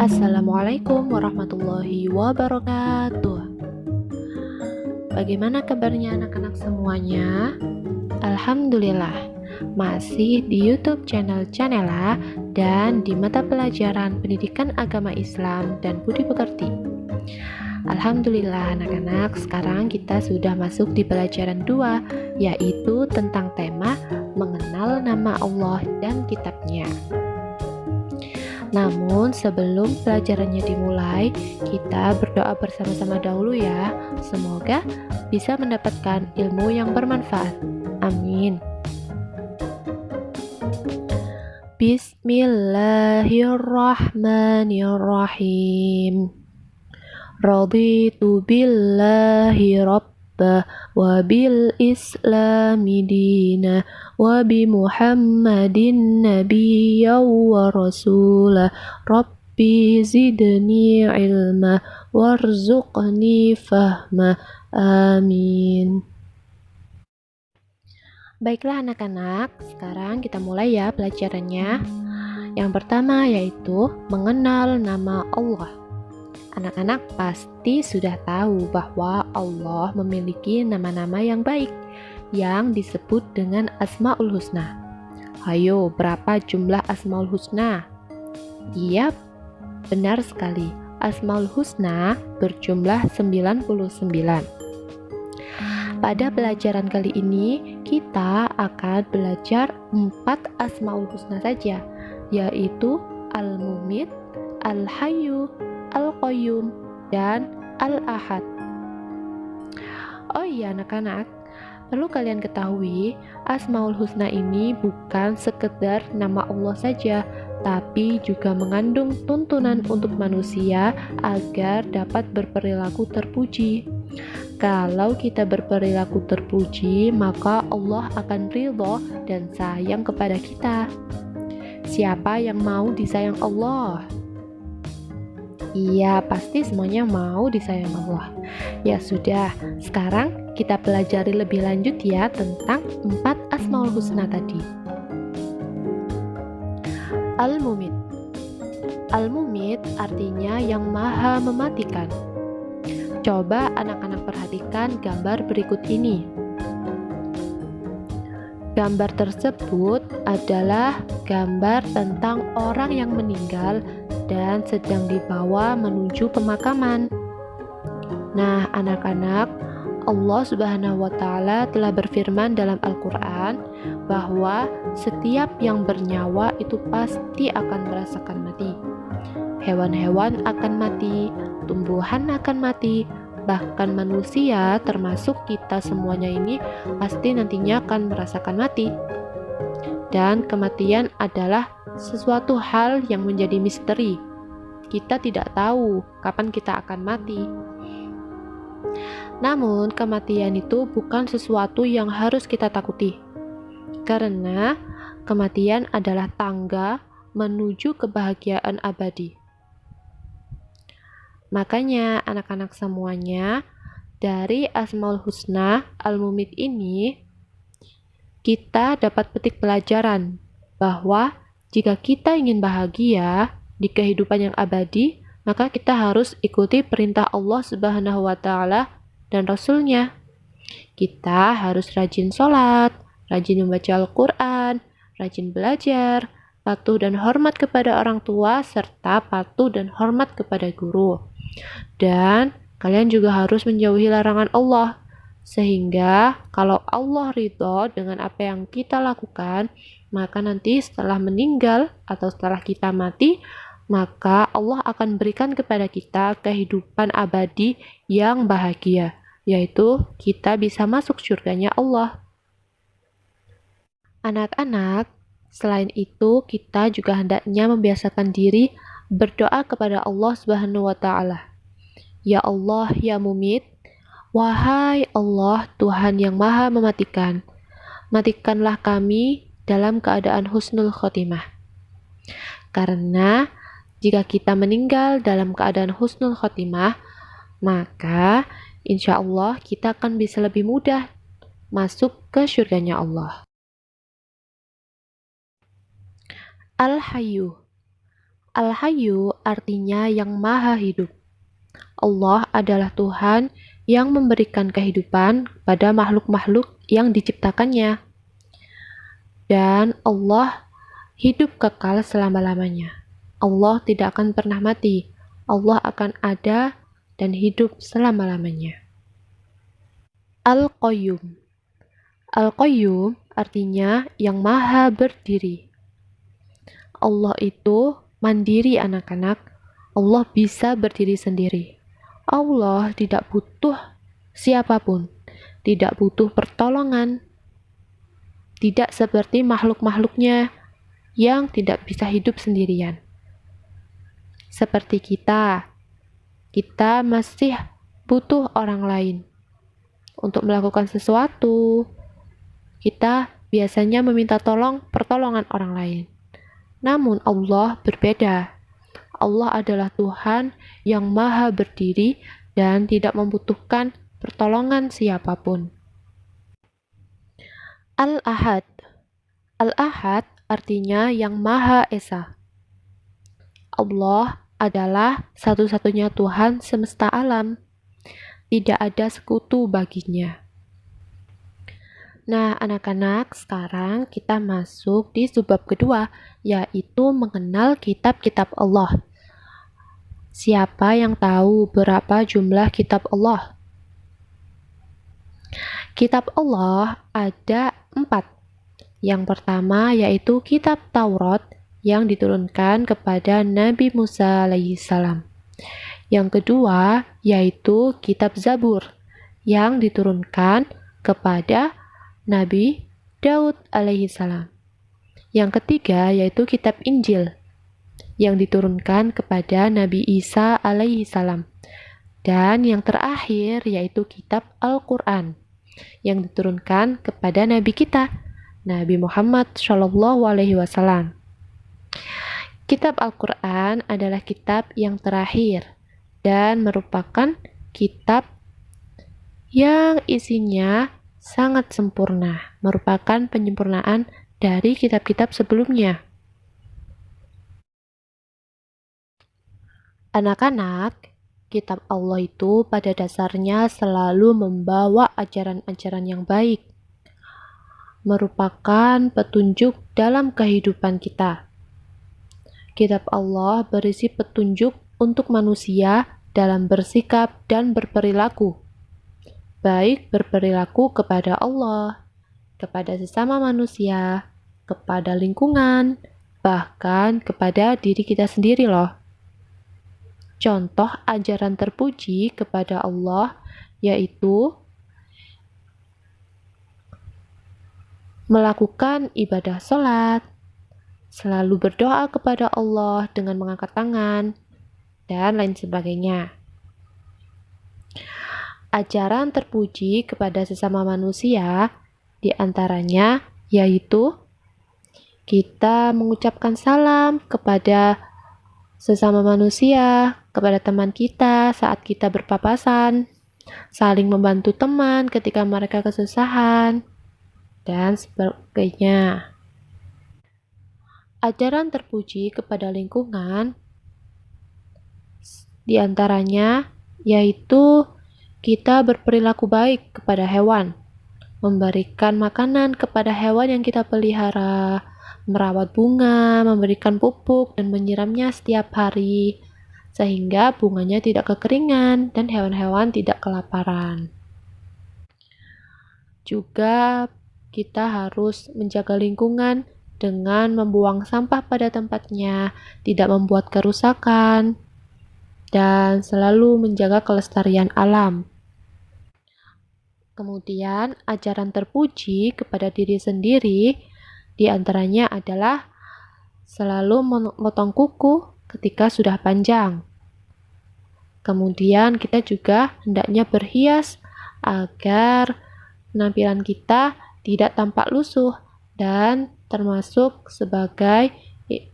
Assalamualaikum warahmatullahi wabarakatuh. Bagaimana kabarnya anak-anak semuanya? Alhamdulillah, masih di YouTube channel Chanela dan di mata pelajaran Pendidikan Agama Islam dan Budi Pekerti. Alhamdulillah anak-anak, sekarang kita sudah masuk di pelajaran 2, yaitu tentang tema mengenal nama Allah dan kitabnya. Namun sebelum pelajarannya dimulai, kita berdoa bersama-sama dahulu ya. Semoga bisa mendapatkan ilmu yang bermanfaat. Amin. Bismillahirrahmanirrahim. Raditu billahi rabbah wa bil islami dina wa bi muhammadin nabiyya wa rasulah rabbi zidni ilma warzuqni fahma amin. Baiklah anak-anak, sekarang kita mulai ya pelajarannya. Yang pertama yaitu mengenal nama Allah. Anak-anak pasti sudah tahu bahwa Allah memiliki nama-nama yang baik yang disebut dengan Asmaul Husna. Ayo, berapa jumlah Asmaul Husna? Iya, benar sekali. Asmaul Husna berjumlah 99. Pada pelajaran kali ini, kita akan belajar 4 Asmaul Husna saja, yaitu Al-Mumit, Al-Hayyu, Al-Qayyum, dan Al-Ahad. Oh iya anak-anak, perlu kalian ketahui, Asmaul Husna ini bukan sekedar nama Allah saja, tapi juga mengandung tuntunan untuk manusia agar dapat berperilaku terpuji. Kalau kita berperilaku terpuji, maka Allah akan ridho dan sayang kepada kita. Siapa yang mau disayang Allah? Iya, pasti semuanya mau disayang Allah. Ya sudah, sekarang kita pelajari lebih lanjut ya tentang 4 Asmaul Husna tadi. Al-Mumit. Al-Mumit artinya yang maha mematikan. Coba anak-anak perhatikan gambar berikut ini. Gambar tersebut adalah gambar tentang orang yang meninggal dan sedang dibawa menuju pemakaman. Nah, anak-anak, Allah Subhanahu wa Ta'ala telah berfirman dalam Al-Quran bahwa setiap yang bernyawa itu pasti akan merasakan mati. Hewan-hewan akan mati, tumbuhan akan mati, bahkan manusia termasuk kita semuanya ini pasti nantinya akan merasakan mati. Dan kematian adalah sesuatu hal yang menjadi misteri. Kita tidak tahu kapan kita akan mati. Namun, kematian itu bukan sesuatu yang harus kita takuti. Karena kematian adalah tangga menuju kebahagiaan abadi. Makanya, anak-anak semuanya, dari Asmaul Husna Al-Mumit ini, kita dapat petik pelajaran bahwa jika kita ingin bahagia di kehidupan yang abadi, maka kita harus ikuti perintah Allah Subhanahu wa Ta'ala dan Rasul-Nya. Kita harus rajin sholat, rajin membaca Al-Quran, rajin belajar, patuh dan hormat kepada orang tua, serta patuh dan hormat kepada guru. Dan kalian juga harus menjauhi larangan Allah, sehingga kalau Allah ridho dengan apa yang kita lakukan, maka nanti setelah meninggal atau setelah kita mati, maka Allah akan berikan kepada kita kehidupan abadi yang bahagia, yaitu kita bisa masuk surganya Allah. Anak-anak, selain itu kita juga hendaknya membiasakan diri berdoa kepada Allah Subhanahu wa Ta'ala. Ya Allah, ya Mumit, wahai Allah Tuhan yang maha mematikan, matikanlah kami dalam keadaan husnul khotimah. Karena jika kita meninggal dalam keadaan husnul khotimah, maka insya Allah kita akan bisa lebih mudah masuk ke surganya Allah. Al-Hayyu. Al-Hayyu artinya yang maha hidup. Allah adalah Tuhan yang memberikan kehidupan pada makhluk-makhluk yang diciptakannya. Dan Allah hidup kekal selama-lamanya. Allah tidak akan pernah mati. Allah akan ada dan hidup selama-lamanya. Al-Qayyum. Al-Qayyum artinya yang maha berdiri. Allah itu mandiri anak-anak. Allah bisa berdiri sendiri. Allah tidak butuh siapapun, tidak butuh pertolongan. Tidak seperti makhluk-makhluknya yang tidak bisa hidup sendirian. Seperti kita masih butuh orang lain. Untuk melakukan sesuatu, kita biasanya meminta pertolongan orang lain. Namun Allah berbeda. Allah adalah Tuhan yang maha berdiri dan tidak membutuhkan pertolongan siapapun. Al-Ahad. Al-Ahad artinya yang Maha Esa. Allah adalah satu-satunya Tuhan semesta alam. Tidak ada sekutu baginya. Nah, anak-anak, sekarang kita masuk di subbab kedua, yaitu mengenal kitab-kitab Allah. Siapa yang tahu berapa jumlah kitab Allah? Kitab Allah ada 4. Yang pertama yaitu kitab Taurat yang diturunkan kepada Nabi Musa alaihissalam. Yang kedua yaitu kitab Zabur yang diturunkan kepada Nabi Daud alaihissalam. Yang ketiga yaitu kitab Injil yang diturunkan kepada Nabi Isa alaihissalam. Dan yang terakhir yaitu kitab Al-Quran yang diturunkan kepada Nabi kita, Nabi Muhammad SAW. Kitab Al-Quran adalah kitab yang terakhir dan merupakan kitab yang isinya sangat sempurna, merupakan penyempurnaan dari kitab-kitab sebelumnya. Anak-anak, kitab Allah itu pada dasarnya selalu membawa ajaran-ajaran yang baik, merupakan petunjuk dalam kehidupan kita. Kitab Allah berisi petunjuk untuk manusia dalam bersikap dan berperilaku, baik berperilaku kepada Allah, kepada sesama manusia, kepada lingkungan, bahkan kepada diri kita sendiri loh. Contoh ajaran terpuji kepada Allah yaitu melakukan ibadah sholat, selalu berdoa kepada Allah dengan mengangkat tangan, dan lain sebagainya. Ajaran terpuji kepada sesama manusia diantaranya yaitu kita mengucapkan salam kepada sesama manusia, kepada teman kita saat kita berpapasan, saling membantu teman ketika mereka kesusahan, dan sebagainya. Ajaran terpuji kepada lingkungan diantaranya yaitu kita berperilaku baik kepada hewan, memberikan makanan kepada hewan yang kita pelihara, merawat bunga, memberikan pupuk, dan menyiramnya setiap hari, sehingga bunganya tidak kekeringan dan hewan-hewan tidak kelaparan. Juga kita harus menjaga lingkungan dengan membuang sampah pada tempatnya, tidak membuat kerusakan, dan selalu menjaga kelestarian alam. Kemudian, ajaran terpuji kepada diri sendiri di antaranya adalah selalu memotong kuku ketika sudah panjang. Kemudian kita juga hendaknya berhias agar penampilan kita tidak tampak lusuh dan termasuk sebagai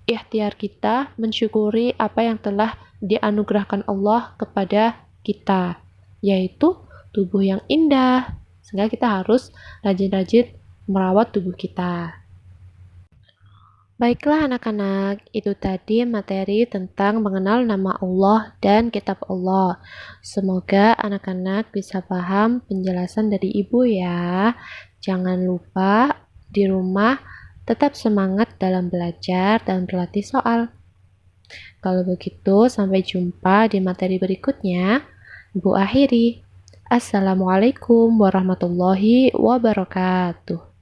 ikhtiar kita mensyukuri apa yang telah dianugerahkan Allah kepada kita, yaitu tubuh yang indah, sehingga kita harus rajin-rajin merawat tubuh kita. Baiklah anak-anak, itu tadi materi tentang mengenal nama Allah dan kitab Allah. Semoga anak-anak bisa paham penjelasan dari ibu ya. Jangan lupa di rumah tetap semangat dalam belajar dan berlatih soal. Kalau begitu, sampai jumpa di materi berikutnya. Ibu akhiri. Assalamualaikum warahmatullahi wabarakatuh.